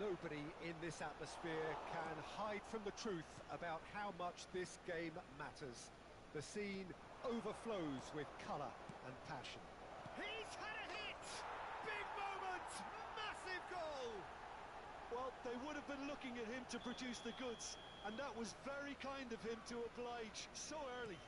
Nobody in this atmosphere can hide from the truth about how much this game matters. The scene overflows with colour and passion. He's had a hit! Big moment! Massive goal! Well, they would have been looking at him to produce the goods, and that was very kind of him to oblige so early.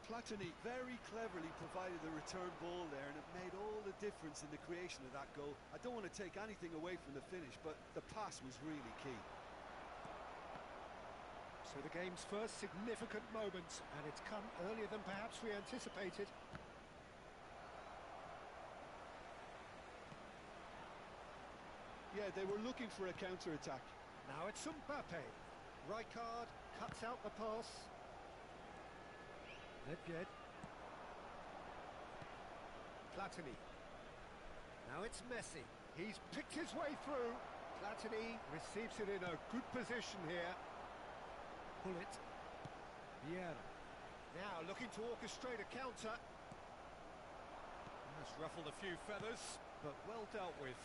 Platini very cleverly provided the return ball there, and it made all the difference in the creation of that goal. I don't want to take anything away from the finish, but the pass was really key. So the game's first significant moment, and it's come earlier than perhaps we anticipated. Yeah, they were looking for a counter-attack. Now it's Mbappe. Rijkaard cuts out the pass. Nedved. Platini. Now it's Messi. He's picked his way through. Platini receives it in a good position here. Pull it. Vieira. Now looking to orchestrate a counter. That's ruffled a few feathers, but well dealt with.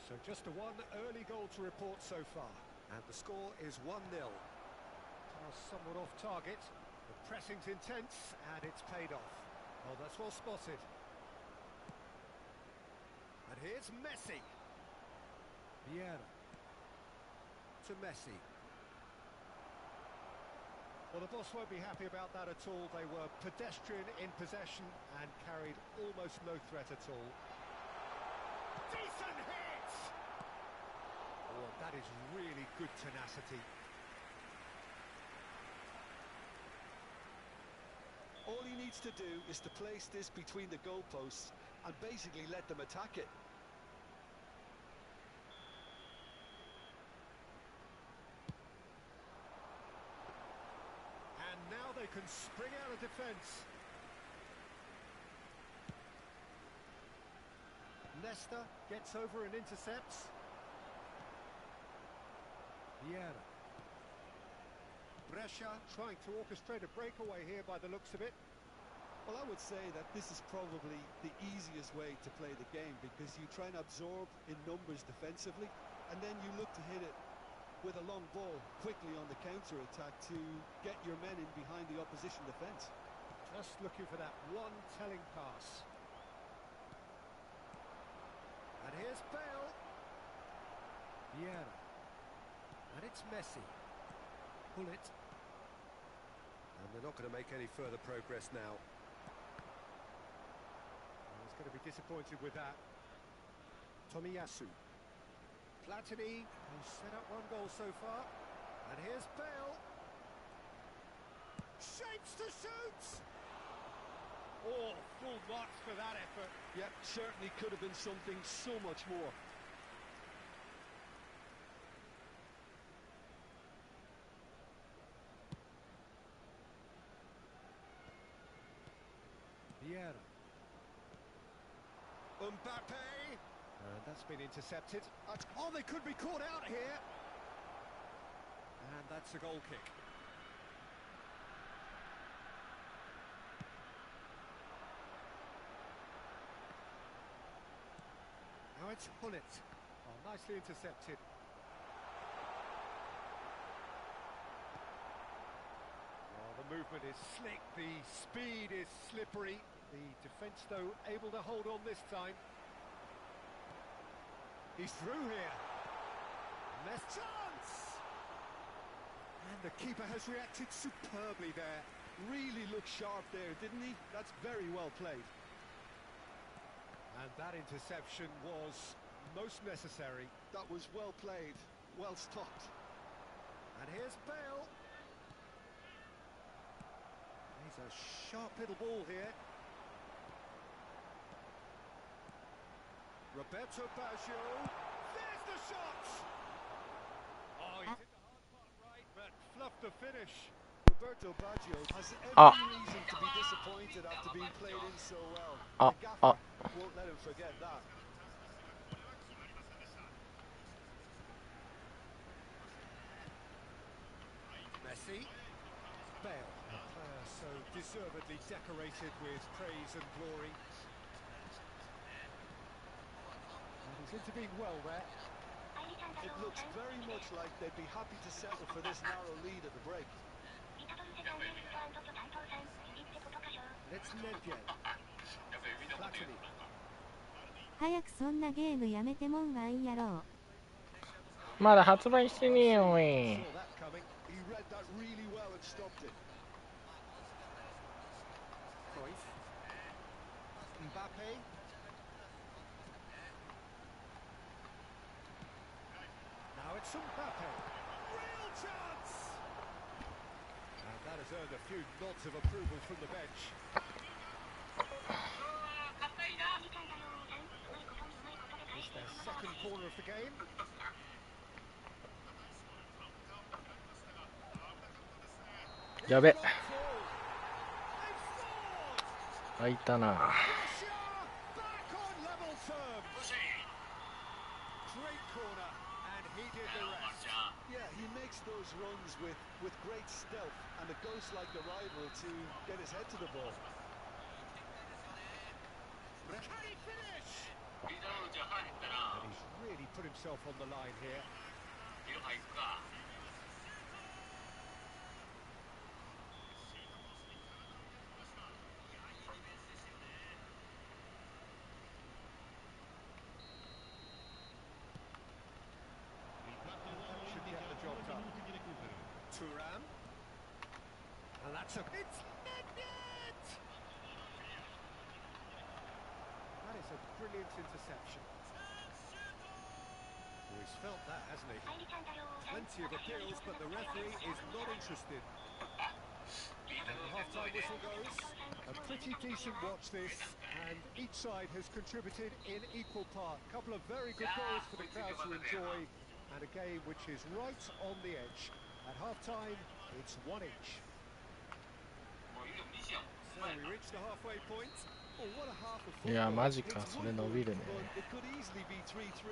So just the one early goal to report so far. And the score is 1-0. Pass somewhat off target. The pressing's intense, and it's paid off. Oh, that's well spotted. And here's Messi. Vieira. To Messi. Well, the boss won't be happy about that at all. They were pedestrian in possession and carried almost no threat at all. Decent hit! Oh, that is really good tenacity. All he needs to do is to place this between the goalposts and basically let them attack it. And now they can spring out of defence. Nesta gets over and intercepts. Vieira. Brescia trying to orchestrate a breakaway here by the looks of it. Well, I would say that this is probably the easiest way to play the game, because you try and absorb in numbers defensively, and then you look to hit it with a long ball quickly on the counter-attack to get your men in behind the opposition defence. Just looking for that one telling pass. And here's Bale. Vieira. And it's Messi. Pull it. And they're not going to make any further progress now. Well, he's going to be disappointed with that. Tomiyasu. Platini, who's set up one goal so far. And here's Bale. Shapes to shoot! Oh, full marks for that effort. Yep, certainly could have been something so much more. Vieira. Mbappe. And that's been intercepted. Oh, they could be caught out here. And that's a goal kick. Now it's Hullet. Oh, nicely intercepted. Oh, the movement is slick, the speed is slippery. The defence, though, able to hold on this time. He's through here. Chance! And the keeper has reacted superbly there. Really looked sharp there, didn't he? That's very well played. And that interception was most necessary. That was well played, well stopped. And here's Bale. He's a sharp little ball here. Roberto Baggio. There's the shot! Oh, he did the hard part right, but fluffed the finish. Roberto Baggio has every reason to be disappointed after being played in so well. The gaffer won't let him forget that. Messi. Bale, a player so deservedly decorated with praise and glory. intervened well there. It looks very much like they'd be happy to settle for this narrow lead at the break. Let's Nedved. Platini. 早くそんなゲームやめてもんがいいやろう。まだ発売してねえよおい。 Saw that coming. He read that really well and stopped it. Cruyff. Mbappe. Now it's Mbappe. Real chance! And that has earned a few nods of approval from the bench. It's their second corner of the game. やべ。開いたな。 Back on level terms. Great corner, and he did the rest. Yeah, he makes those runs with great stealth and a ghost-like arrival to get his head to the ball. Can he finish? And he's really put himself on the line here. Should get the job done. Thuram. And that's a... It's net! That is a brilliant interception. Oh, he's felt that, hasn't he? Plenty of appeals, but the referee is not interested. And the half-time whistle goes. A pretty decent watch this, and each side has contributed in equal part. A couple of very good goals for the crowd to enjoy, and a game which is right on the edge. At half-time, it's 1 each. So we reach the halfway point. Oh, what a half of いや football. マジか、 It's それ one 伸 goal, びるね。 but it could easily be 3-3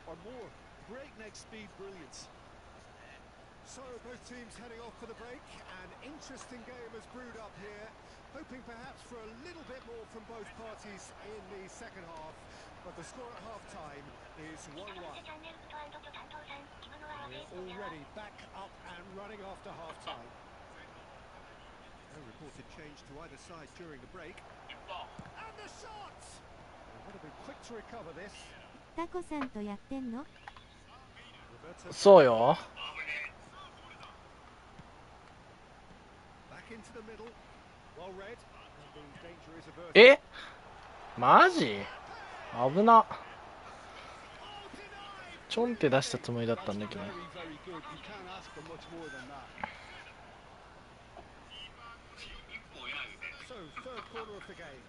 or more. Breakneck speed brilliance. So both teams heading off for the break. An interesting game has brewed up here. Hoping perhaps for a little bit more from both parties in the second half. But the score at half-time is 1-1. We're already back up and running after half-time. No reported change to either side during the break. And the shot! They would have been quick to recover this. タコさんとやってんの？ Roberto そうよ。 back into the middle. Well read. And the danger is averted. え、マジ？危な。 ちょんって出したつもりだったんだけど。 Very, very good. You can't ask for much more than that. So, third corner of the game.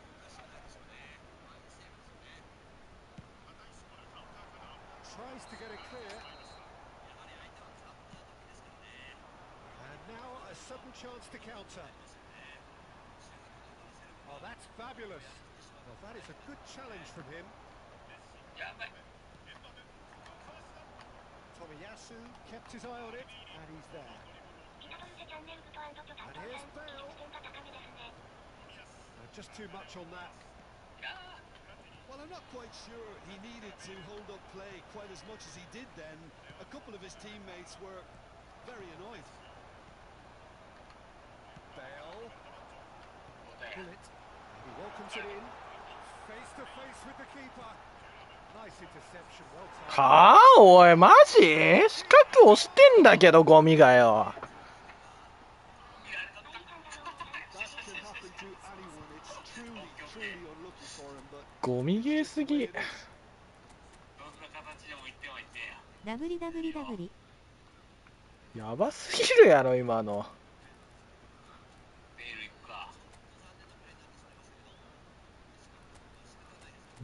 Tries to get it clear. And now a sudden chance to counter. Oh, that's fabulous. Well, that is a good challenge from him. Tomiyasu kept his eye on it, and he's there. And here's Bale. Just too much on that. Well, I'm not quite sure he needed to hold up play quite as much as he did then. A couple of his teammates were very annoyed. Bale. Bullet. He welcomes it in. Face to face with the keeper. Nice interception. Well timed. はあ、おい、マジ？四角押してんだけど、ゴミがよ。 That can happen to anyone. It's truly, truly unlucky for him, but ゴミゲーすぎ。 WWW。やばすぎるやろ、今の。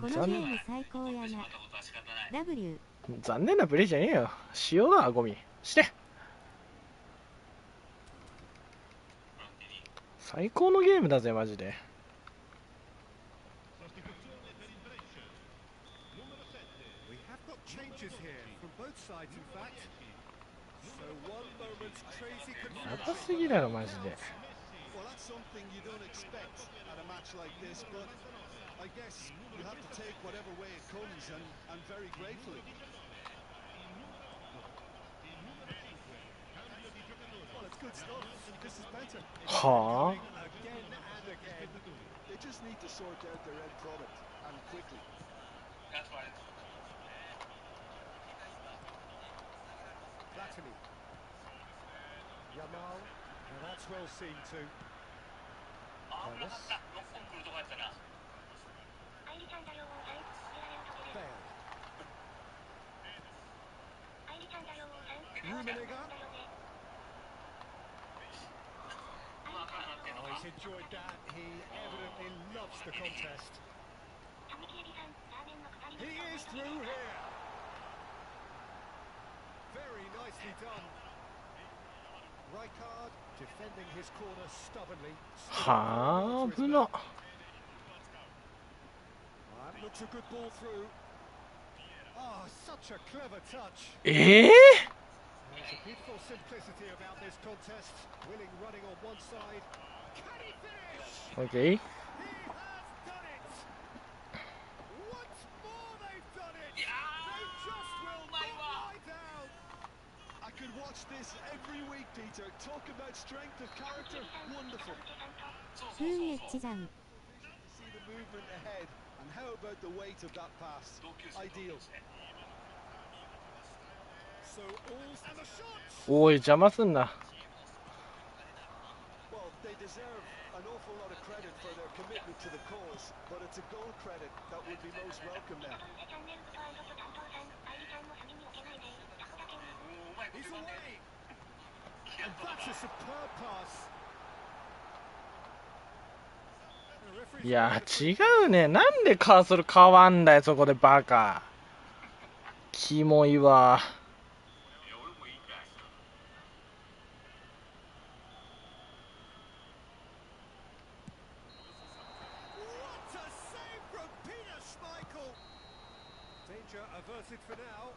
このゲーム最高やな。W。残念なプレーじゃねえよ。塩だ、ゴミ。して。最高のゲームだぜ、マジで。 We have got changes here from both sides, in fact. So one moment's crazy や confusion. ばすぎだろ、マジで。 well, that's something you don't expect at a match like this. But I guess you have to take whatever way it comes and very gratefully. Well, it's good stuff. This is better. はあ Again and again. They just need to sort out their end product and quickly. Platini. Yamal. Now that's well seen too. Dennis. Bale. Rummenigge. Oh, he's enjoyed that. He evidently loves the contest. He is through here. Very nicely done. Rijkaard defending his corner stubbornly. はあ危な That looks a good ball through. Oh, such a clever touch. ええ There's a beautiful simplicity about this contest. Willing running on one side. Can he finish? オッケー He has done it. Once more they've done it. They just will not lie down. I could watch this every week, Peter. Talk about strength of character. Wonderful. フーンエッチじゃん。 See the movement ahead, and how about the weight of that pass? Ideal. So all's and the shots. おい邪魔すんな Well, they deserve an awful lot of credit for their commitment to the cause, but it's a goal credit that would be most welcome now. He's away. And that's a superb pass. The referee's いや違うねなんでカーソル変わんだよそこでバカキモいわ What a save from Peter Schmeichel. Danger averted for now.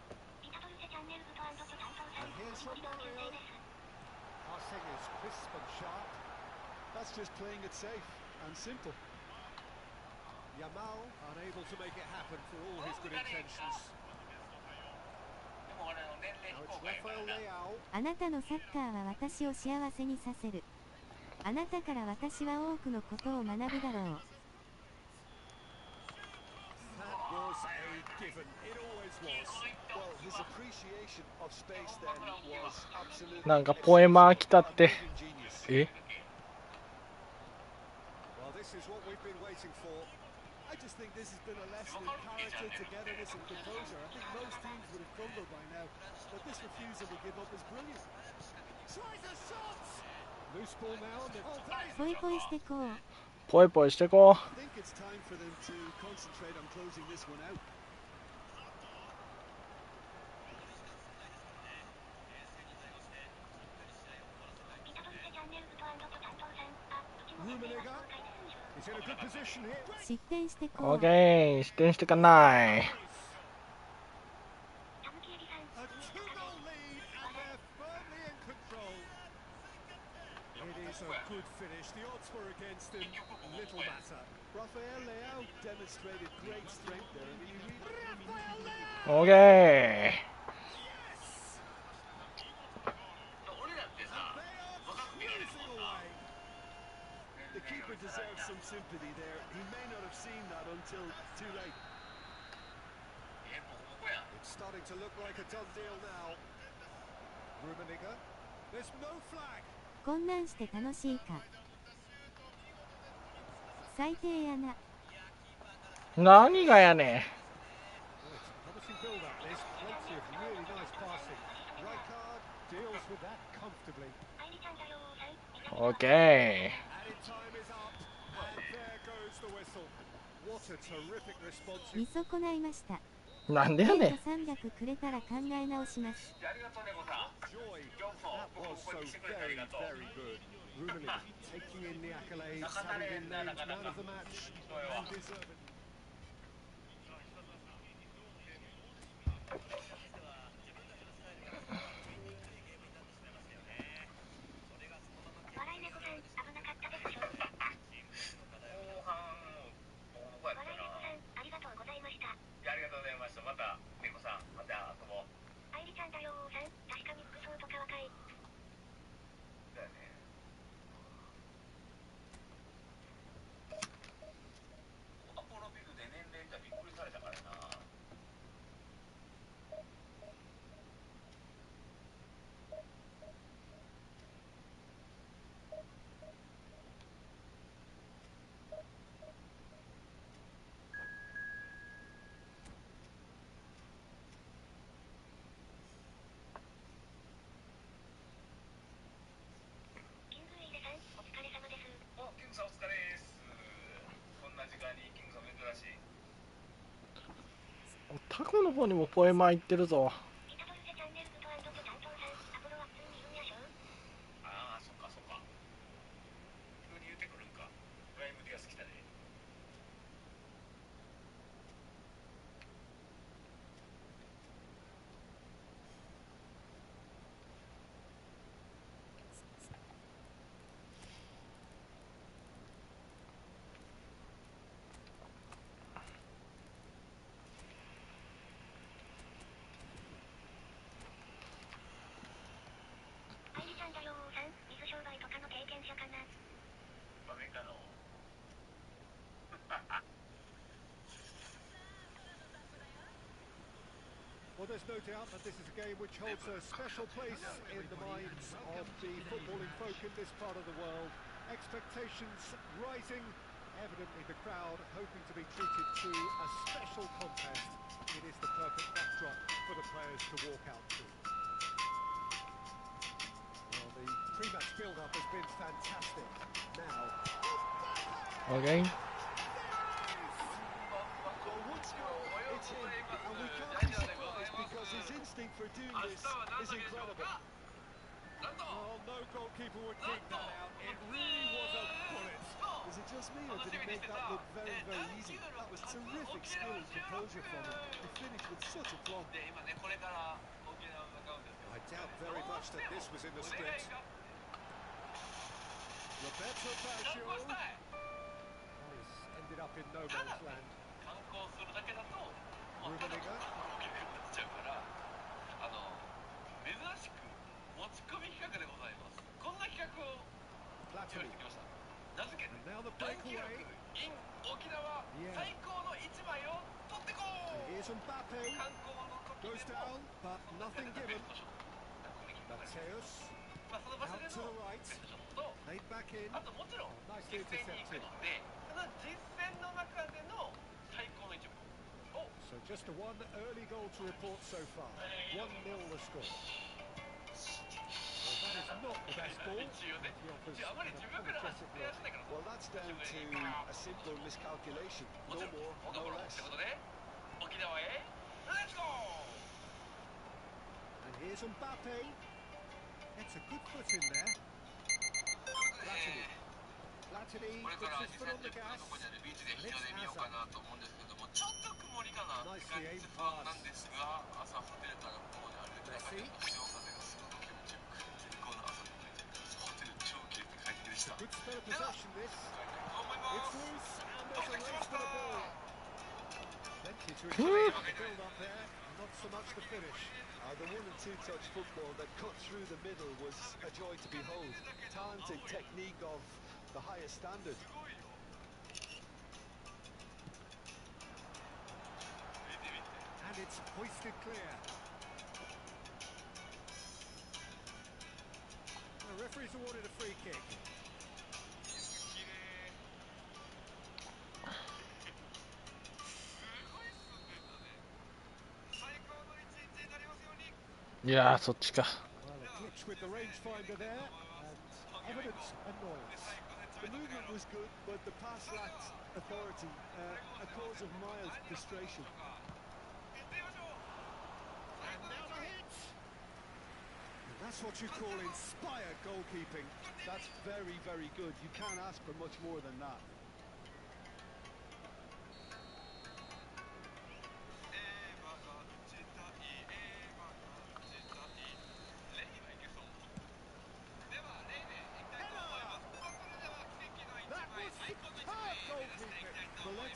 And here's from Mario. Passing is crisp and sharp. That's just playing it safe and simple. Yamal unable to make it happen for all his good intentions. Now it's Rafael Leao. あなたのサッカーは私を幸せにさせる。あなたから私は多くのことを学ぶだろう。That was a given. It always was. Well, his appreciation of space then was absolutely なんかポエマー来たって ingenious. え Well, this is what we've been waiting for. I just think this has been a lesson in character, togetherness and composure. I think most teams would have crumbled by now, but this refusal to give up is brilliant. Tries a shot. Loose ball now. And oh, that is ポイポイしてこう。ポイポイしてこ I think it's time for them to concentrate on closing this one out. Rummenigge. He's in a good position here. 失点してうこう。オッケー失点してかない A 2-goal lead and they're firmly in control. It is a good finish. The odds were against him. Little matter. Rafael Leao demonstrated great strength there. I mean, he really... Rafael Leao. オッケー Yes. They are cruising away. The keeper deserves some sympathy there. He may not have seen that until too late. It's starting to look like a done deal now. Rummenigge. There's no flag. こんなんして楽しいか。最低やな。何がやね Well, it's a promising build-up. There's plenty of really nice passing. Rijkaard deals with that comfortably. オッケ Added time is up, and there goes the whistle. What a terrific response. 見損ないました。ーなんでやねん300くれたら考え直します。 Joy. That was so very, very good. Rummenigge taking in the accolades, having been named man of the match, and deserving. タコの方にもポエマー行ってるぞ。Well, there's no doubt that this is a game which holds a special place in the minds of the footballing folk in this part of the world. Expectations rising, evidently the crowd hoping to be treated to a special contest. It is the perfect backdrop for the players to walk out to. Well, the pre-match build-up has been fantastic. Now... Okay. It's him, and we can't be surprised because his instinct for doing this is incredible. Well, no goalkeeper would keep that out. It really was a bullet. Was it just me, or did he make that look very, very easy? That was terrific skill and composure from him. He finished with such a plumb. I doubt very much that this was in the script. Roberto Baggio. That has ended up in no man's land. Rummenigge. Platini. And now the breakaway. Yeah. And here's Mbappe. Goes down, but nothing given. Mateus. Out to the right. Laid back in. Oh, nicely intercepted. So just the one early goal to report so far. 1-0 the score. Well, that is not the best ball. He offers an apologetic look. Well, that's down to a simple miscalculation. No more, no less. And here's Mbappe. Gets a good foot in there. Platini. Platini puts his foot on the gas. And it's Hazard. Nicely aimed pass. Messi. It's a good spell of possession, this. It's loose, and there's a race for the ball. Plenty to enjoy the build-up there, not so much the finish. The 1- and 2-touch football that cut through the middle was a joy to behold. Talented technique of the highest standard. And it's hoisted clear. The referee's awarded a free kick. Yeah, そっちか。 Well, a glitch with the rangefinder there, and evident annoyance. The movement was good, but the pass lacked authority, a cause of mild frustration. And now the hit! And that's what you call inspired goalkeeping. That's very, very good. You can't ask for much more than that.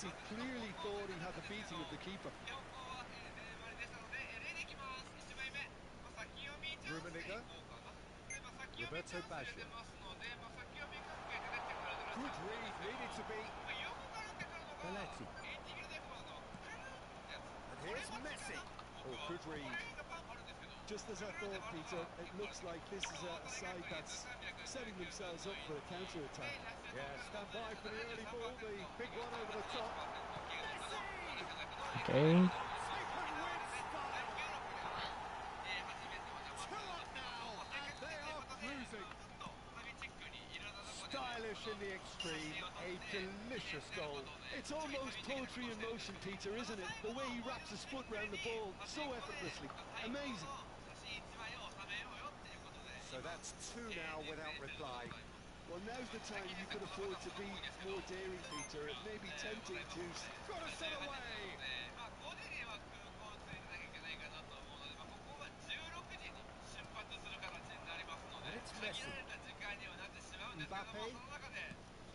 He clearly thought he had the beating of the keeper. Rummenigge. Roberto Baggio. Good read, needed to be. Belletti. And here's Messi. Oh, good read. Just as I thought, Peter, it looks like this is a side that's setting themselves up for a counter-attack. Yeah, stand by for the early ball, the big one over the top. Okay. Stylish in the extreme, a delicious goal. It's almost poetry in motion, Peter, isn't it? The way he wraps his foot round the ball so effortlessly. Amazing. So that's two now without reply. Well, now's the time you could afford to be more daring, Peter. It may be tempting to... Got to set away! And it's Messi. Mbappe.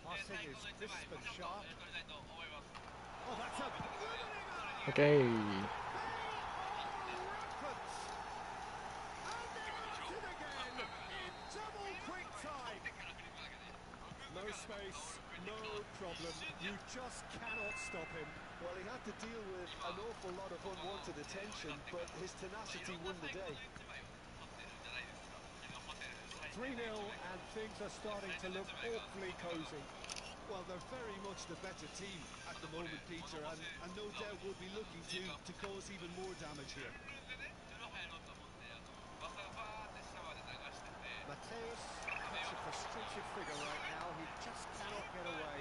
Passing is crisp and sharp. Oh, that's a... Okay. And they're at it again in double quick time. No space, no problem. You just cannot stop him. Well, he had to deal with an awful lot of unwanted attention, but his tenacity won the day. 3-0 and things are starting to look awfully cosy. Well, they're very much the better team at the moment, Peter, and no doubt will be looking to cause even more damage here. Mateus, such a frustrated figure right now. He just cannot get away.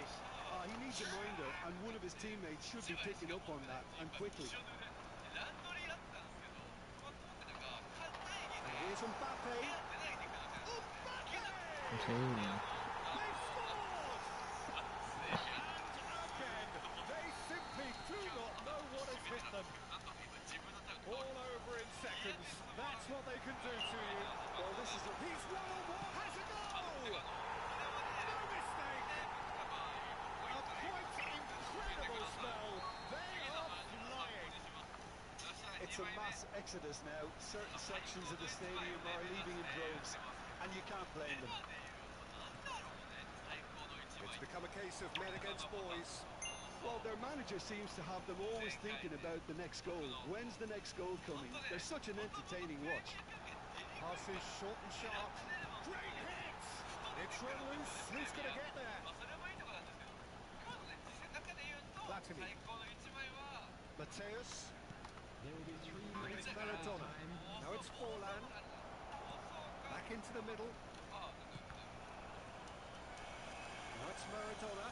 He needs a minder, and one of his teammates should be picking up on that, and quickly. And here's Mbappe. Okay. They scored! And again, they simply do not know what has hit them. All over in seconds. That's what they can do to you. Well, this is a... He's one-on-one, has a goal! No mistake! A quite incredible spell. They are flying. It's a mass exodus now. Certain sections of the stadium are leaving in droves, and you can't blame them. It's become a case of men against boys. Well, their manager seems to have them always thinking about the next goal. When's the next goal coming? They're such an entertaining watch. Passes short and sharp. Great hit! It's run loose. Who's going to get there? Platini. Mateus. It's Maradona. Now it's Forlan. Back into the middle. Now it's Maradona.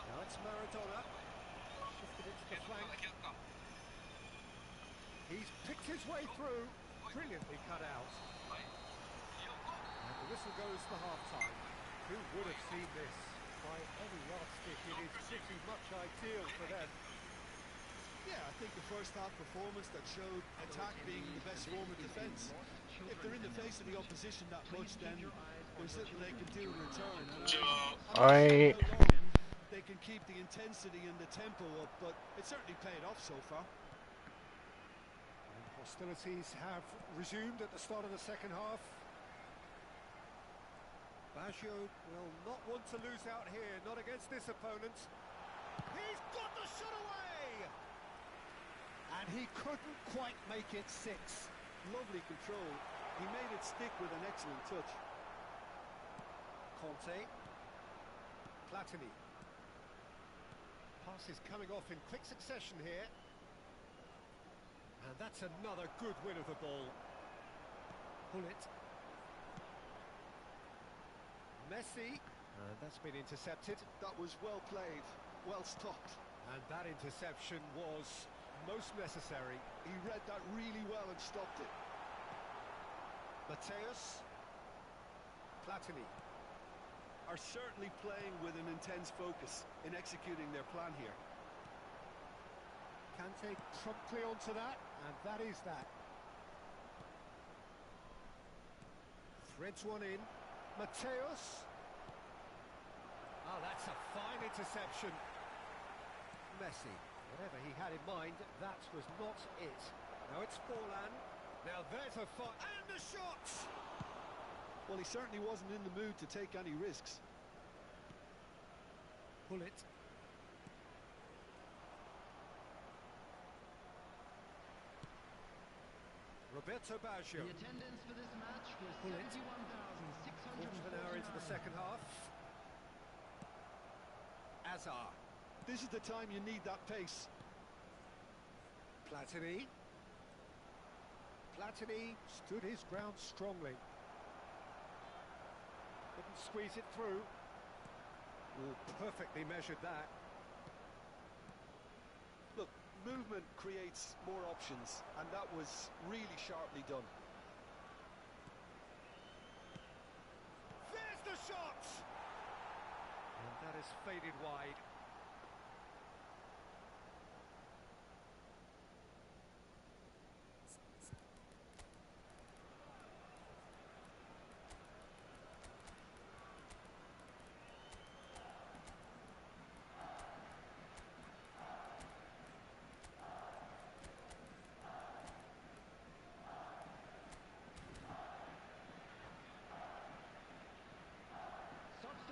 Now it's Maradona. Shifted it to the flank. He's picked his way through. Brilliantly cut out. And the whistle goes for half-time. Who would have seen this? By any yardstick, it is pretty much ideal for them. Yeah, I think the first half performance that showed attack being the best form of defence. If they're in the face of the opposition that much, then there's little they can do in return. Alright. They can keep the intensity and the tempo up, but it certainly paid off so far. And hostilities have resumed at the start of the second half. Baggio will not want to lose out here, not against this opponent. He's got the shot away! And he couldn't quite make it 6. Lovely control. He made it stick with an excellent touch. Conte. Platini. Pass is coming off in quick succession here. And that's another good win of the ball. Pull it. Messi. And that's been intercepted. That was well played, well stopped. And that interception was most necessary. He read that really well and stopped it. Mateus. Platini. Are certainly playing with an intense focus in executing their plan here. Kante promptly onto that, and that is that. Threads one in. Mateus. Oh, that's a fine interception. Messi. Whatever he had in mind, that was not it. Now it's Forlan. Now there's a fight. And the shot! Well, he certainly wasn't in the mood to take any risks. Pull it. Roberto Baggio. The attendance for this match was Pull it. 71,600. Quarter of an hour into the second half. Azar. This is the time you need that pace. Platini. Platini stood his ground strongly. Couldn't squeeze it through. Oh, perfectly measured that. Look, movement creates more options, and that was really sharply done. There's the shot! And that has faded wide.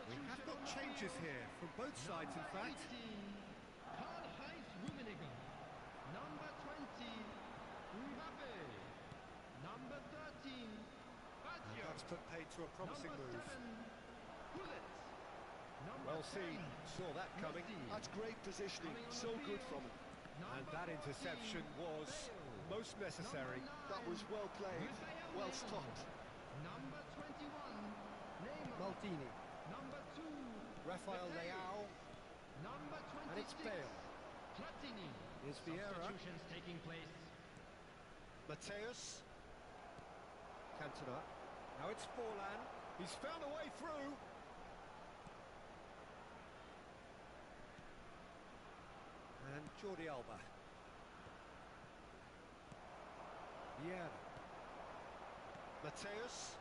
We have got changes here from both sides, in fact. Karl-Heinz Rummenigge. Number 20, Mbappe. Number 13, And Baggio. that's put paid to a promising Number move. 7, Gullit. Number Well seen, 10, saw that coming. Messi. That's great positioning, Coming on so the good field. from him. And Number that interception 14, was Bale. most necessary. Number That was 9, well played, Raphael well Leao. stopped. Number 21, Neymar. Maldini, Number 2, Rafael De Gea. Leao, Number 26, and it's Bale. Platini. Here's Vieira, Substitutions taking place. Mateus, Cantona. Now it's Forlan. He's found a way through. And Jordi Alba. Vieira. Mateus.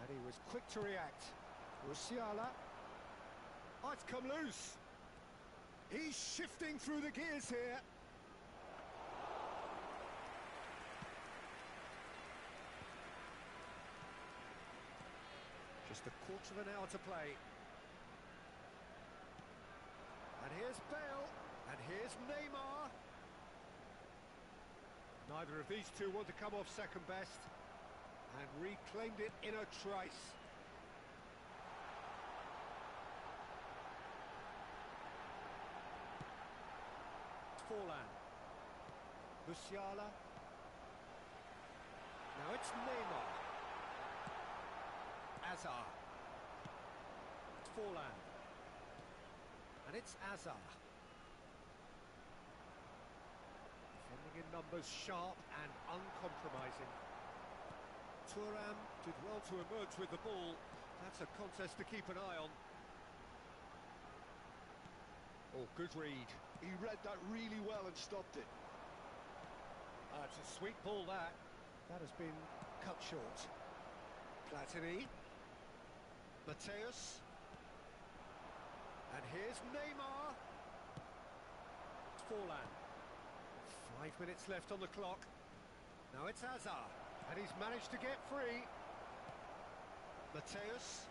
And he was quick to react. Musiala. Oh, it's come loose. He's shifting through the gears here. Just a quarter of an hour to play. And here's Bale. And here's Neymar. Neither of these two want to come off second best. And reclaimed it in a trice. Forlan. Musiala. Now it's Neymar. Azar. It's Forlan. And it's Azar. Defending in numbers, sharp and uncompromising. Thuram did well to emerge with the ball. That's a contest to keep an eye on. Oh, good read. He read that really well and stopped it. It's a sweet ball, that. That has been cut short. Platini. Mateus. And here's Neymar. Forlan. 5 minutes left on the clock. Now it's Azar. And he's managed to get free. Mateus.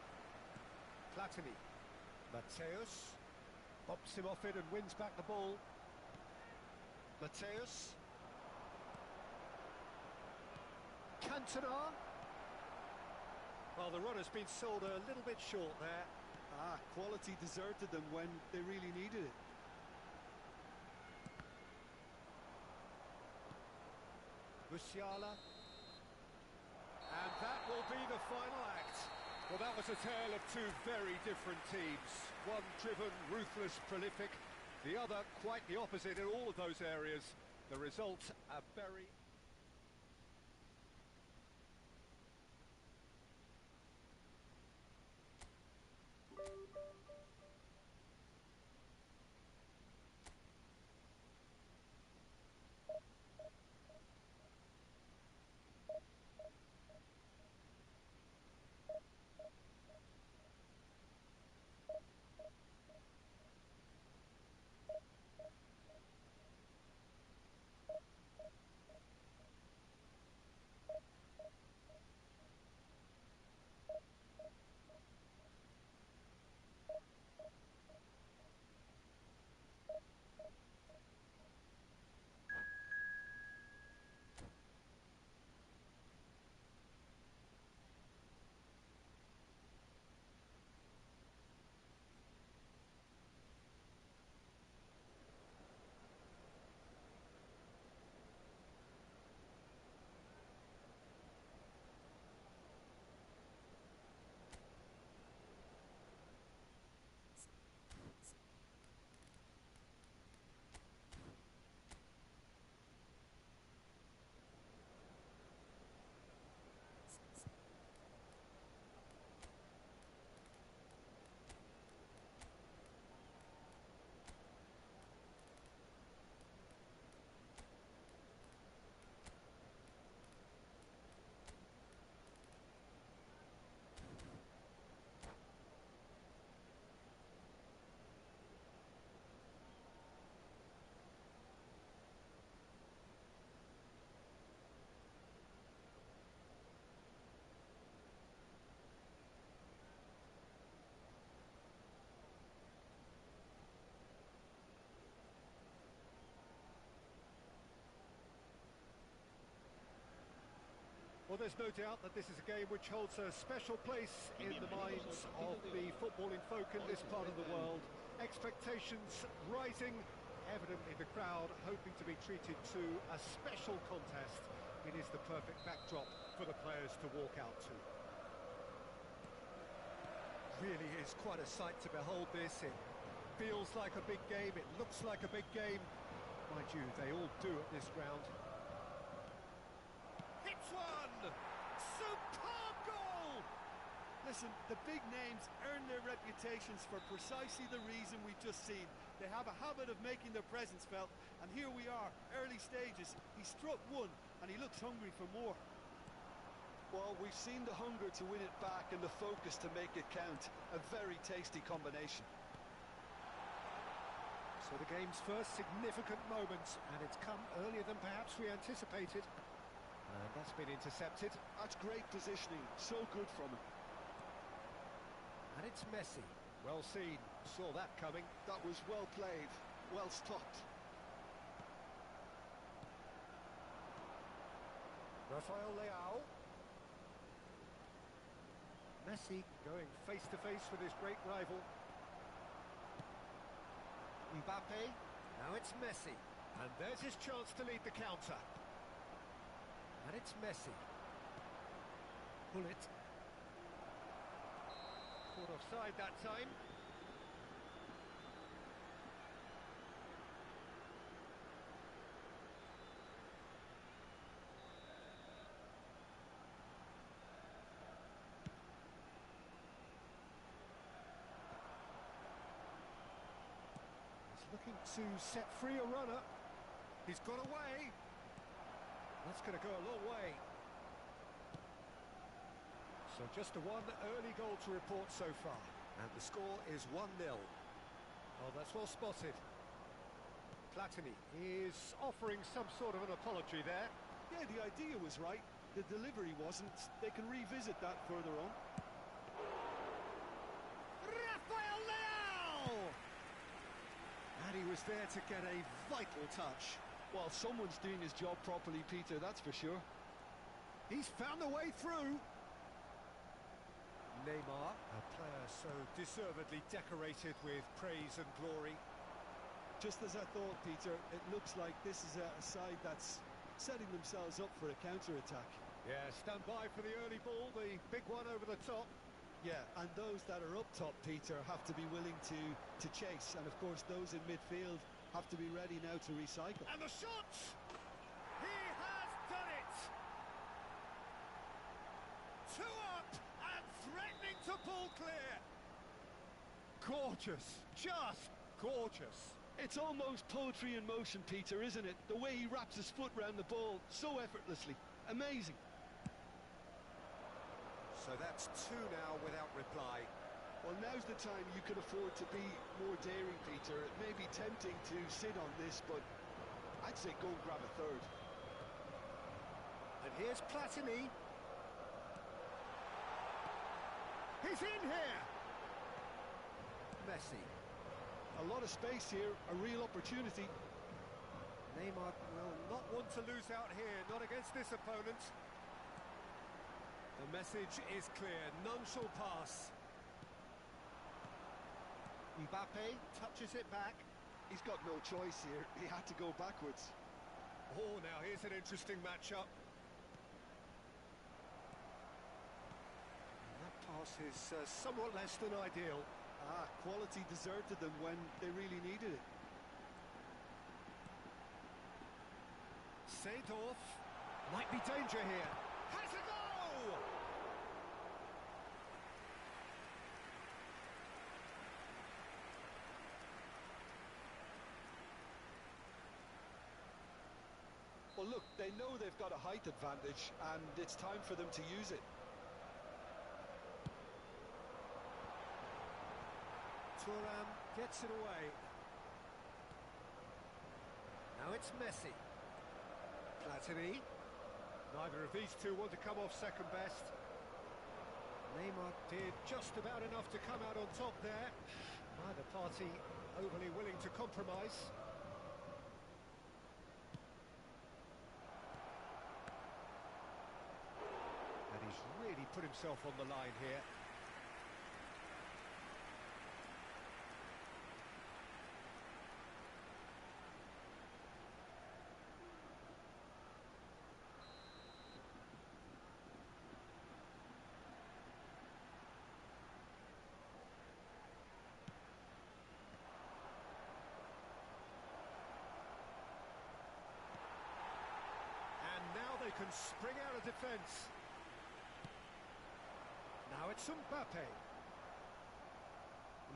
Platini. Mateus. Bops him off it and wins back the ball. Mateus. Cantona. Well, the run has been sold a little bit short there. Quality deserted them when they really needed it. Musiala. And that will be the final act. Well, that was a tale of two very different teams. One driven, ruthless, prolific. The other quite the opposite in all of those areas. The result, a very... Well, there's no doubt that this is a game which holds a special place in the minds of the footballing folk in this part of the world. Expectations rising, evidently the crowd hoping to be treated to a special contest. It is the perfect backdrop for the players to walk out to. Really is quite a sight to behold this. It feels like a big game, it looks like a big game. Mind you, they all do at this ground. Hits one! Superb goal! Listen, the big names earn their reputations for precisely the reason we've just seen. They have a habit of making their presence felt, and here we are, early stages. He struck one, and he looks hungry for more. Well, we've seen the hunger to win it back and the focus to make it count. A very tasty combination. So the game's first significant moment, and it's come earlier than perhaps we anticipated. And that's been intercepted. That's great positioning. So good from him. And it's Messi. Well seen. Saw that coming. That was well played. Well stopped. Rafael Leao. Messi going face-to-face with his great rival. Mbappe. Now it's Messi. And there's his chance to lead the counter. And it's Messi. Pull it. Caught offside that time. Looking to set free a runner. He's got away. That's going to go a long way. So just a one early goal to report so far. And the score is 1-0. Oh, that's well spotted. Platini is offering some sort of an apology there. Yeah, the idea was right. The delivery wasn't. They can revisit that further on. Rafael Leao! And he was there to get a vital touch. Well, someone's doing his job properly, Peter, that's for sure. He's found a way through. Neymar, a player so deservedly decorated with praise and glory. Just as I thought, Peter, it looks like this is a side that's setting themselves up for a counter-attack. Yeah, stand by for the early ball, the big one over the top. Yeah, and those that are up top, Peter, have to be willing to chase. And, of course, those in midfield have to be ready now to recycle. And the shot! He has done it! 2 up and threatening to pull clear. Gorgeous, just gorgeous. It's almost poetry in motion, Peter, isn't it? The way he wraps his foot round the ball so effortlessly. Amazing. So that's 2 now without reply. Well, now's the time you could afford to be more daring, Peter. It may be tempting to sit on this, but I'd say go and grab a third. And here's Platini. He's in here! Messi. A lot of space here, a real opportunity. Neymar will not want to lose out here, not against this opponent. The message is clear, none shall pass. Mbappe touches it back. He's got no choice here. He had to go backwards. Oh, now here's an interesting matchup. And that pass is somewhat less than ideal. Ah, quality deserted them when they really needed it. Seedorf might be danger here. Has a go! Well, look, they know they've got a height advantage, and it's time for them to use it. Thuram gets it away. Now it's Messi. Platini. Neither of these two want to come off second best. Neymar did just about enough to come out on top there. Neither party overly willing to compromise. put himself on the line here. They can spring out of defence. Now it's Mbappe.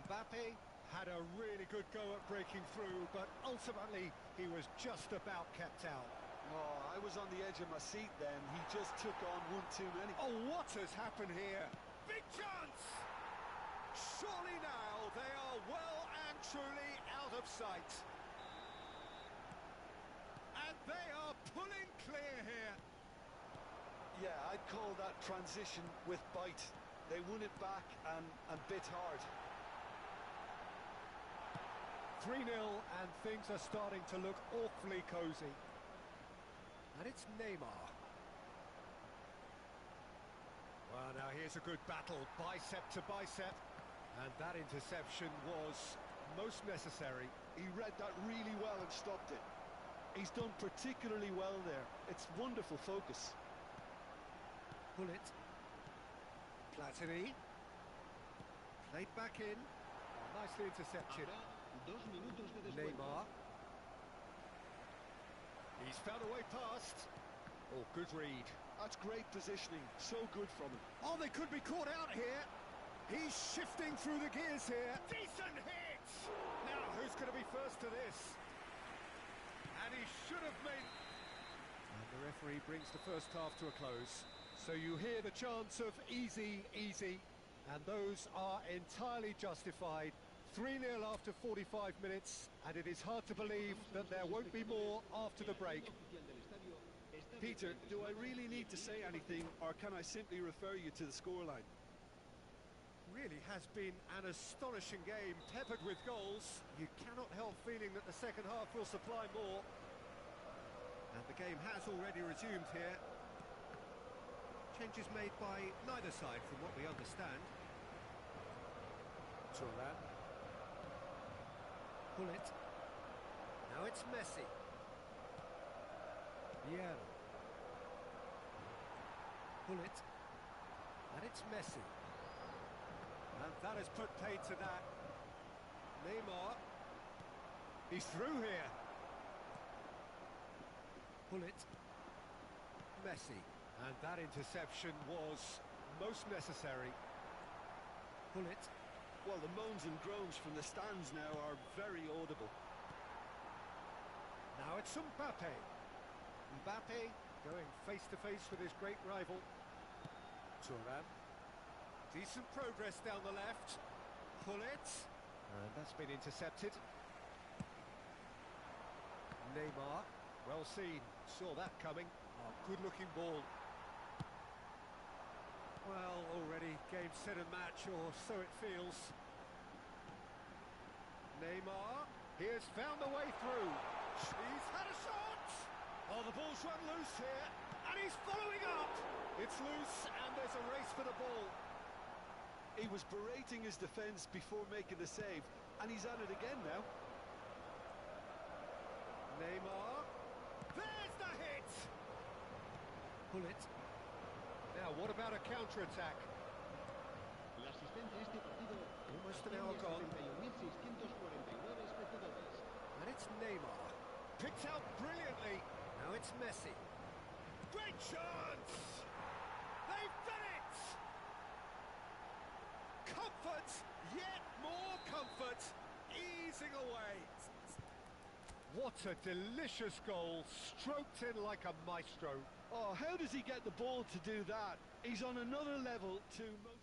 Mbappe had a really good go at breaking through, but ultimately he was just about kept out. Oh, I was on the edge of my seat then. He just took on one too many. Oh, what has happened here? Big chance! Surely now they are well and truly out of sight. And they are pulling clear here. Yeah, I'd call that transition with bite. They won it back and bit hard. 3-0 and things are starting to look awfully cosy. And it's Neymar. Well, now here's a good battle, bicep to bicep. And that interception was most necessary. He read that really well and stopped it. He's done particularly well there. It's wonderful focus. Pull it. Platini. Played back in. Oh, nicely intercepted. Habrá 2 minutos de descuento. Neymar. He's found a way past. Oh, good read. That's great positioning. So good from him. Oh, they could be caught out here. He's shifting through the gears here. Decent hit! Now, who's going to be first to this? And he should have made... And the referee brings the first half to a close. So you hear the chants of easy, easy. And those are entirely justified. 3-0 after 45 minutes. And it is hard to believe that there won't be more after the break. Peter, do I really need to say anything, or can I simply refer you to the scoreline? Really has been an astonishing game, peppered with goals. You cannot help feeling that the second half will supply more. And the game has already resumed here. Changes made by neither side from what we understand. Turan. Pull it. Now it's Messi. Vieira. Pull it. And it's Messi. And that has put paid to that. Neymar. He's through here. Pull it. Messi. And that interception was most necessary. Pull it. Well, the moans and groans from the stands now are very audible. Now it's Mbappe. Mbappe going face-to-face with his great rival. Turan. Decent progress down the left. Pull it. And that's been intercepted. Neymar. Well seen. Saw that coming. Oh, good-looking ball. Well, already game, set and match, or so it feels. Neymar. He has found a way through. He's had a shot! Oh, the ball's run loose here. And he's following up. It's loose and there's a race for the ball. He was berating his defence before making the save, and he's at it again now. Neymar. There's the hit! Pull it. Now, what about a counter-attack? La asistencia a este partido. Almost an hour gone. 31.649 espectadores. And it's Neymar. Picked out brilliantly. Now it's Messi. Great chance! They've done it! Comfort! Yet more comfort! Easing away. What a delicious goal, stroked in like a maestro. Oh, how does he get the ball to do that? He's on another level to most...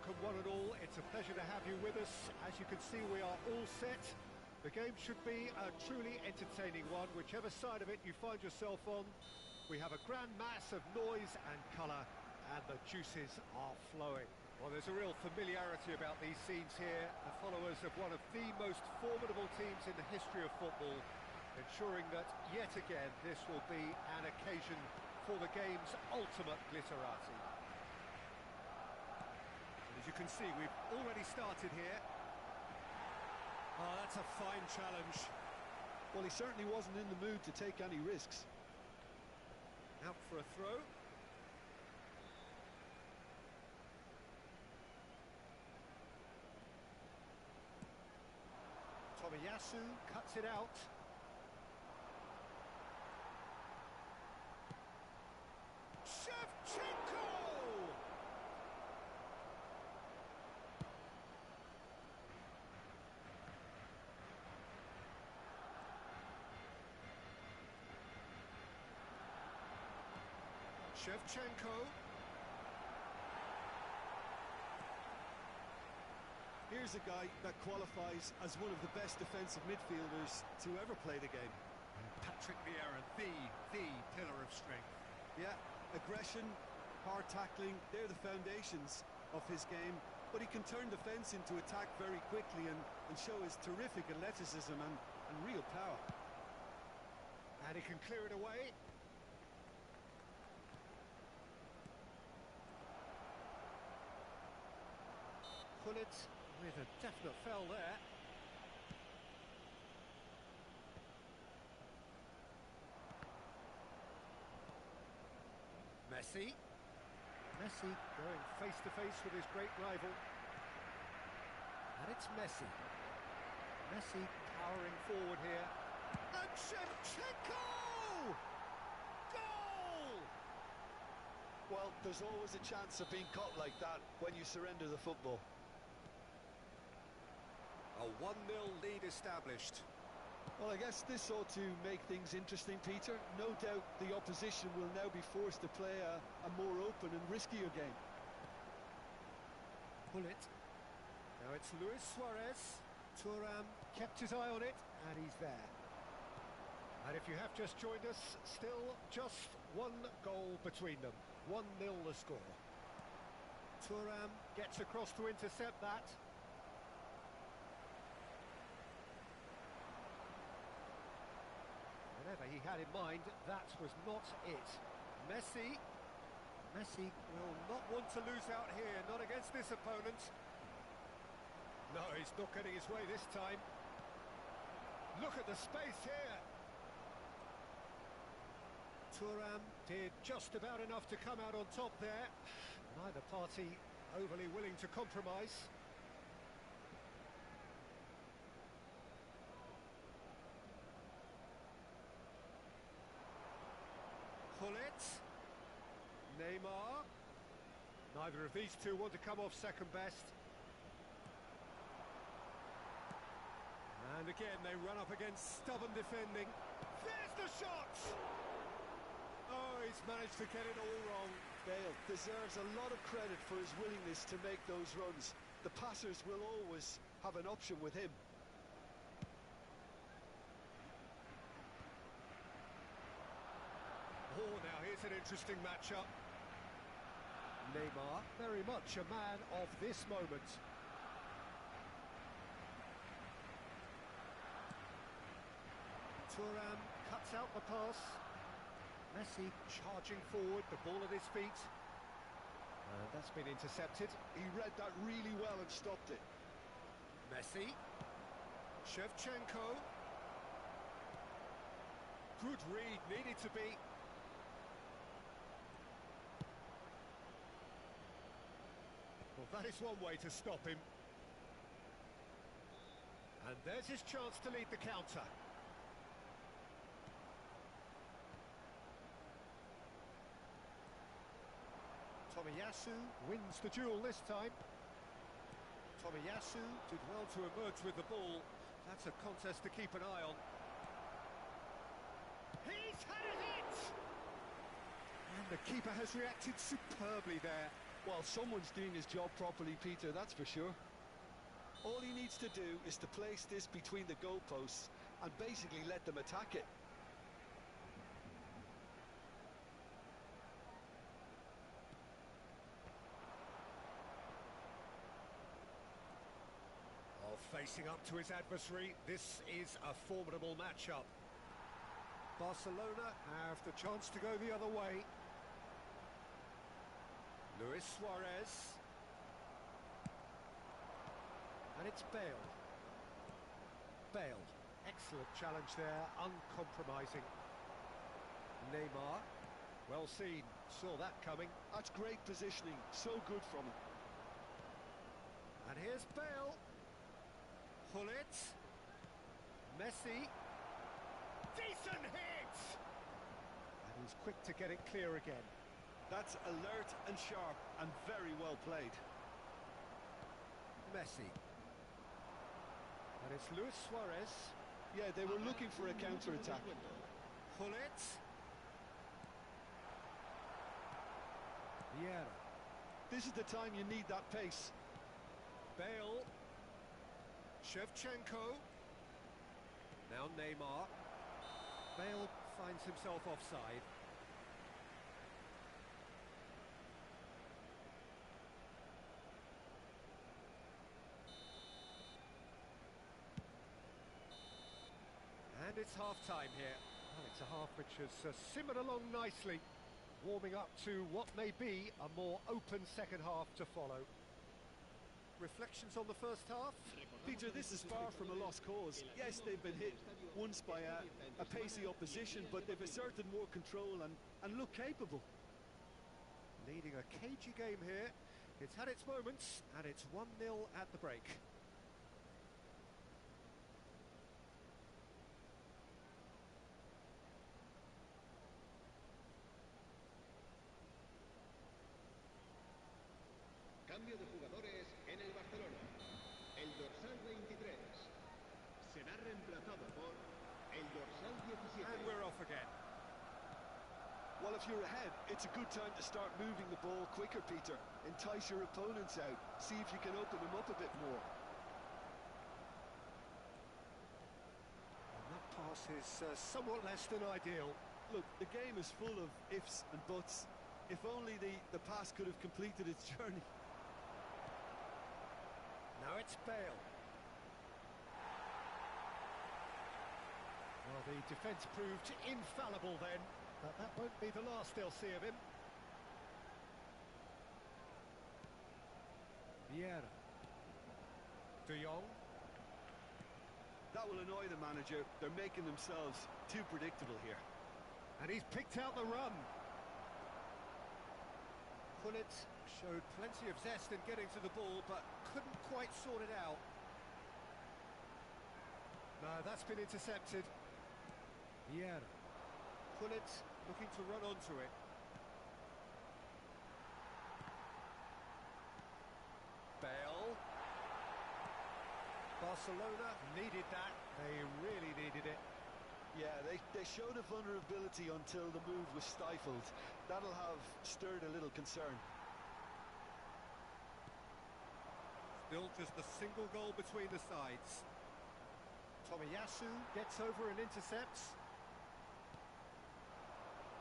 welcome one and all. It's a pleasure to have you with us. As you can see, we are all set. The game should be a truly entertaining one, whichever side of it you find yourself on. We have a grand mass of noise and colour, and the juices are flowing. Well, there's a real familiarity about these scenes here. The followers of one of the most formidable teams in the history of football, ensuring that, yet again, this will be an occasion for the game's ultimate glitterati. As you can see, we've already started here. Oh, that's a fine challenge. Well, he certainly wasn't in the mood to take any risks. Out for a throw. Tomiyasu cuts it out. Shevchenko! Shevchenko. Here's a guy that qualifies as one of the best defensive midfielders to ever play the game. Patrick Vieira, the pillar of strength. Yeah, aggression, hard tackling, they're the foundations of his game. But he can turn defence into attack very quickly and show his terrific athleticism and real power. And he can clear it away. Pull it with a definite foul there. Messi going face to face with his great rival. And it's Messi powering forward here. And Shevchenko! Goal! Well, there's always a chance of being caught like that when you surrender the football. A 1-0 lead established. Well, I guess this ought to make things interesting, Peter. No doubt the opposition will now be forced to play a more open and riskier game. Pull it. Now it's Luis Suarez. Thuram kept his eye on it, and he's there. And if you have just joined us, still just one goal between them. 1-0 the score. Thuram gets across to intercept that. Whatever he had in mind, that was not it. Messi will not want to lose out here, not against this opponent. No, he's not getting his way this time. Look at the space here. Thuram did just about enough to come out on top there. Neither party overly willing to compromise. Pull it. Neymar. Neither of these two want to come off second best. And again, they run up against stubborn defending. There's the shot! Oh, he's managed to get it all wrong. Bale deserves a lot of credit for his willingness to make those runs. The passers will always have an option with him. Oh, now here's an interesting matchup. Neymar, very much a man of this moment. Thuram cuts out the pass. Messi charging forward, the ball at his feet. And that's been intercepted. He read that really well and stopped it. Messi. Shevchenko. Good read, needed to be. Well, that is one way to stop him. And there's his chance to lead the counter. Tomiyasu wins the duel this time. Tomiyasu did well to emerge with the ball. That's a contest to keep an eye on. He's had a hit! And the keeper has reacted superbly there. Well, someone's doing his job properly, Peter, that's for sure. All he needs to do is to place this between the goalposts and basically let them attack it. Facing up to his adversary, this is a formidable matchup. Barcelona have the chance to go the other way. Luis Suarez. And it's Bale. Bale. Excellent challenge there, uncompromising. Neymar. Well seen, saw that coming. That's great positioning, so good from him. And here's Bale. Pull it. Messi. Decent hit! And he's quick to get it clear again. That's alert and sharp and very well played. Messi. And it's Luis Suarez. Yeah, they were looking for a counter-attack. Pull it. Vieira. This is the time you need that pace. Bale. Shevchenko. Now Neymar. Bale finds himself offside. And it's half-time here. Well, it's a half which has simmered along nicely, warming up to what may be a more open second half to follow. Reflections on the first half? Peter, this is far from a lost cause. Yes, they've been hit once by a pacey opposition, but they've asserted more control and look capable. Leading a cagey game here. It's had its moments, and it's 1-0 at the break. Cambio de jugadores en el Barcelona. El dorsal 23 será reemplazado por el dorsal 17. And we're off again. Well, if you're ahead, it's a good time to start moving the ball quicker, Peter. Entice your opponents out. See if you can open them up a bit more. And that pass is somewhat less than ideal. Look, the game is full of ifs and buts. If only the pass could have completed its journey. Now it's Bale. Well, the defence proved infallible then, but that won't be the last they'll see of him. Vieira. De Jong. That will annoy the manager. They're making themselves too predictable here. And he's picked out the run. Pullet showed plenty of zest in getting to the ball, but couldn't quite sort it out. No, that's been intercepted. Vieira. Pullet looking to run onto it. Bale. Barcelona needed that. They really needed it. Yeah, they showed a vulnerability until the move was stifled. That'll have stirred a little concern. Still just a single goal between the sides. Tomiyasu gets over and intercepts.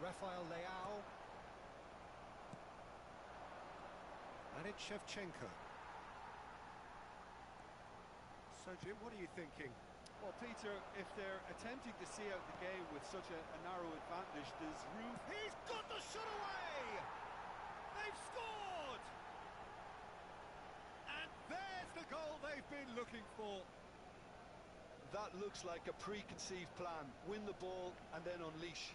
Rafael Leao. And it's Shevchenko. So, Jim, what are you thinking? Well, Peter, if they're attempting to see out the game with such a narrow advantage, there's room... He's got the shot away! They've scored! And there's the goal they've been looking for. That looks like a preconceived plan. Win the ball and then unleash.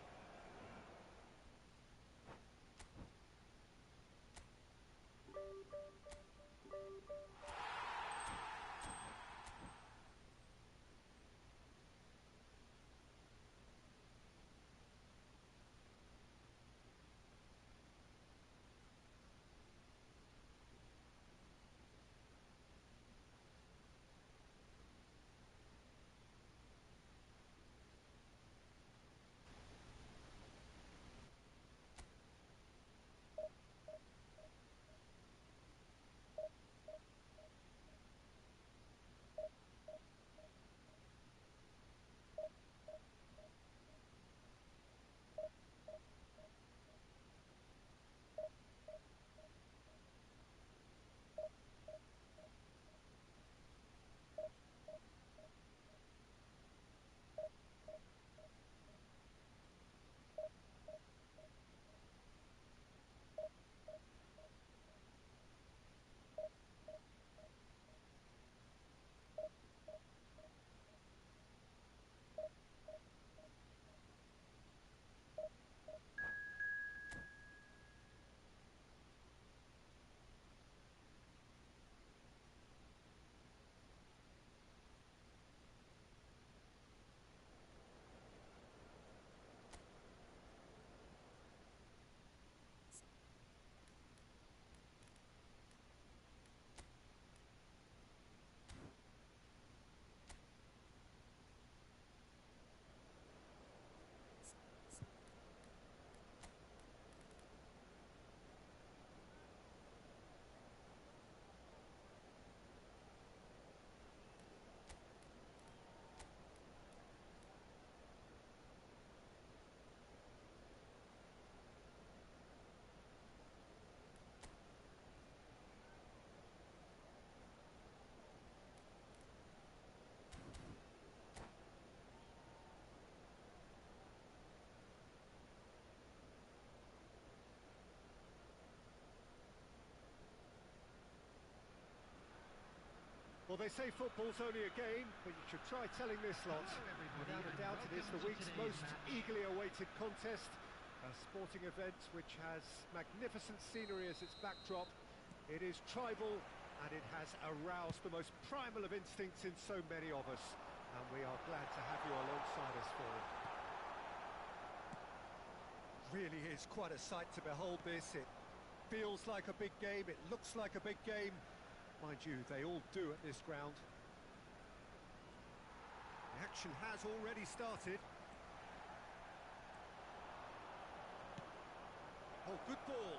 Well, they say football's only a game, but you should try telling this lot. Without a doubt, it is the week's most eagerly awaited contest. A sporting event which has magnificent scenery as its backdrop. It is tribal, and it has aroused the most primal of instincts in so many of us. And we are glad to have you alongside us for it. Really is quite a sight to behold this. It feels like a big game, it looks like a big game. Mind you, they all do at this ground. The action has already started. Oh, good ball.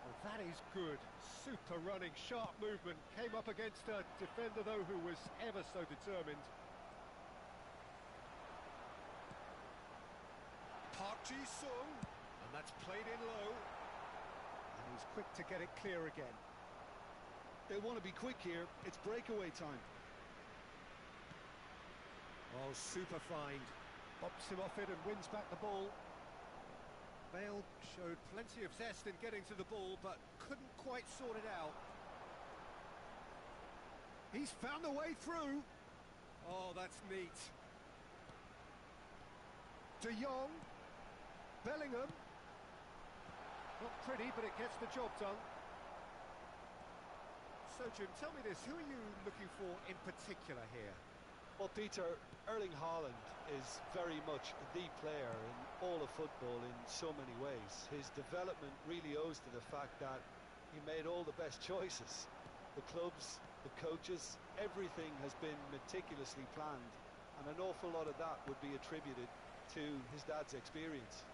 Oh, that is good. Super running, sharp movement. Came up against a defender, though, who was ever so determined. Park Ji-sung, and that's played in low. And he's quick to get it clear again. They want to be quick here. It's breakaway time. Oh, super find. Bops him off it and wins back the ball. Bale showed plenty of zest in getting to the ball, but couldn't quite sort it out. He's found a way through. Oh, that's neat. De Jong. Bellingham. Not pretty, but it gets the job done. So, Jim, tell me this. Who are you looking for in particular here? Well, Peter, Erling Haaland is very much the player in all of football in so many ways. His development really owes to the fact that he made all the best choices. The clubs, the coaches, everything has been meticulously planned, and an awful lot of that would be attributed to his dad's experience.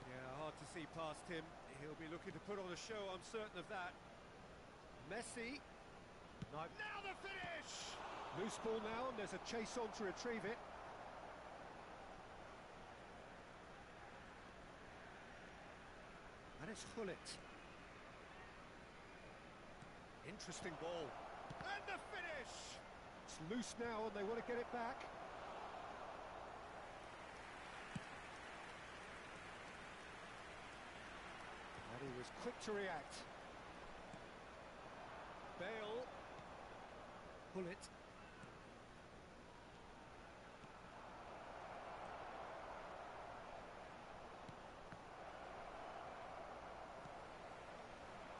Yeah, hard to see past him. He'll be looking to put on a show, I'm certain of that. Messi. Now the finish! Loose ball now, and there's a chase on to retrieve it. And it's Hullet. Interesting ball. And the finish! It's loose now, and they want to get it back. And he was quick to react. Bale. Hullet.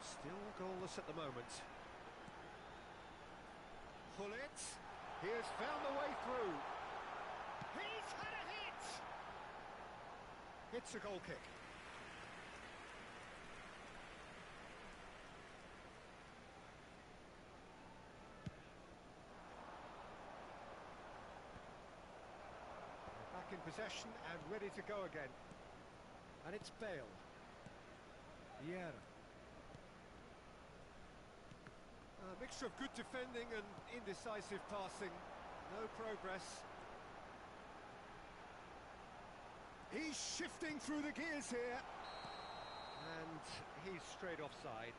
Still goalless at the moment. Hullet. He has found a way through. He's had a hit! It's a goal kick. Back in possession and ready to go again. And it's Bale. Vieira. A mixture of good defending and indecisive passing. No progress. He's shifting through the gears here. And he's straight offside.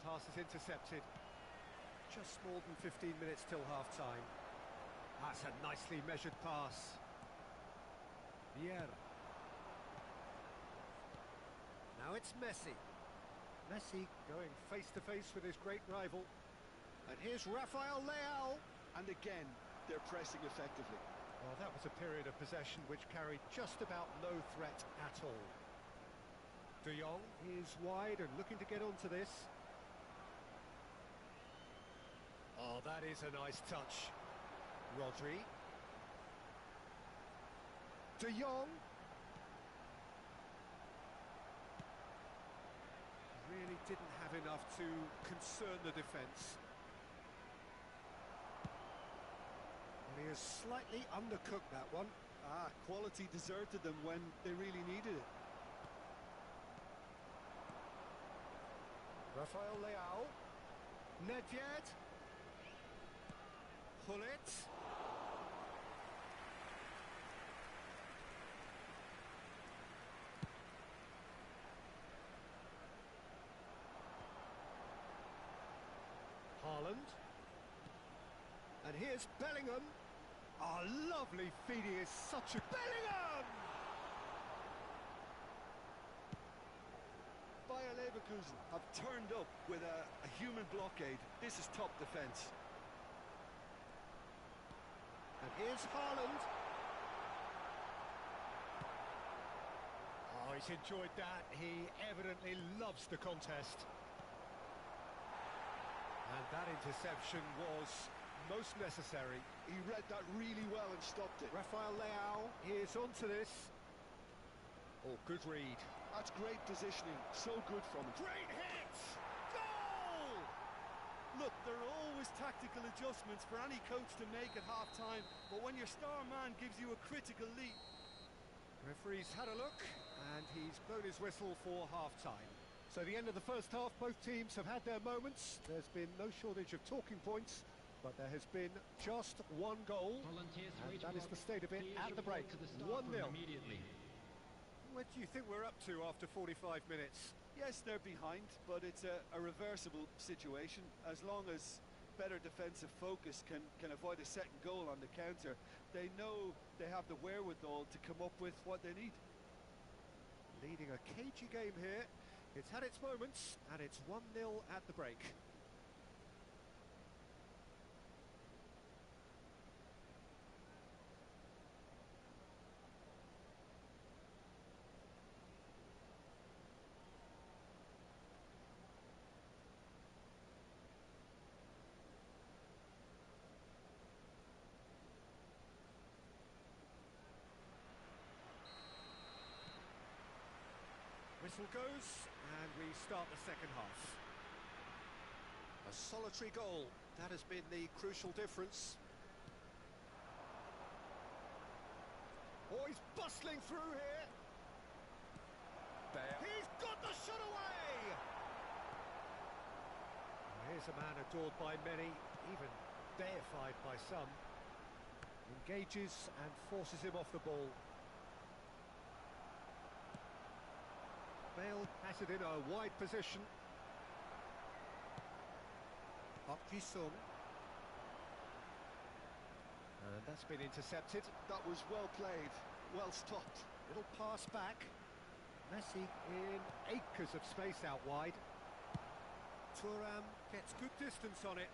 Pass is intercepted. Just more than 15 minutes till half-time. That's a nicely measured pass. Vieira. Now it's Messi. Messi going face-to-face with his great rival. And here's Rafael Leao. And again, they're pressing effectively. Well, that was a period of possession which carried just about no threat at all. De Jong is wide and looking to get onto this. Oh, that is a nice touch. Rodri. De Jong. Really didn't have enough to concern the defence. Well, he has slightly undercooked that one. Quality deserted them when they really needed it. Rafael Leao. Nedved. Hullet. Haaland. And here's Bellingham. Oh, lovely feed, he is such a... Bellingham! Bayer Leverkusen have turned up with a human blockade. This is top defence. And here's Haaland. Oh, he's enjoyed that. He evidently loves the contest. And that interception was most necessary. He read that really well and stopped it. Rafael Leao is onto this. Oh, good read. That's great positioning. So good from him. Great hit! Goal! Look, there are always tactical adjustments for any coach to make at half-time, but when your star man gives you a critical lead... Referee's had a look, and he's blown his whistle for half-time. So the end of the first half, both teams have had their moments. There's been no shortage of talking points, but there has been just one goal, and that is the state of it at the break. 1-0. What do you think we're up to after 45 minutes? Yes, they're behind, but it's a reversible situation. As long as better defensive focus can avoid a second goal on the counter, they know they have the wherewithal to come up with what they need. Leading a cagey game here. It's had its moments, and it's 1-0 at the break. Whistle goes, and we start the second half. A solitary goal, that has been the crucial difference. Oh, he's bustling through here. There. He's got the shot away! Here's a man adored by many, even deified by some. Engages and forces him off the ball. Bale has it in a wide position. Park Ji-sung. And that's been intercepted. That was well played, well stopped. Little pass back. Messi in acres of space out wide. Thuram gets good distance on it.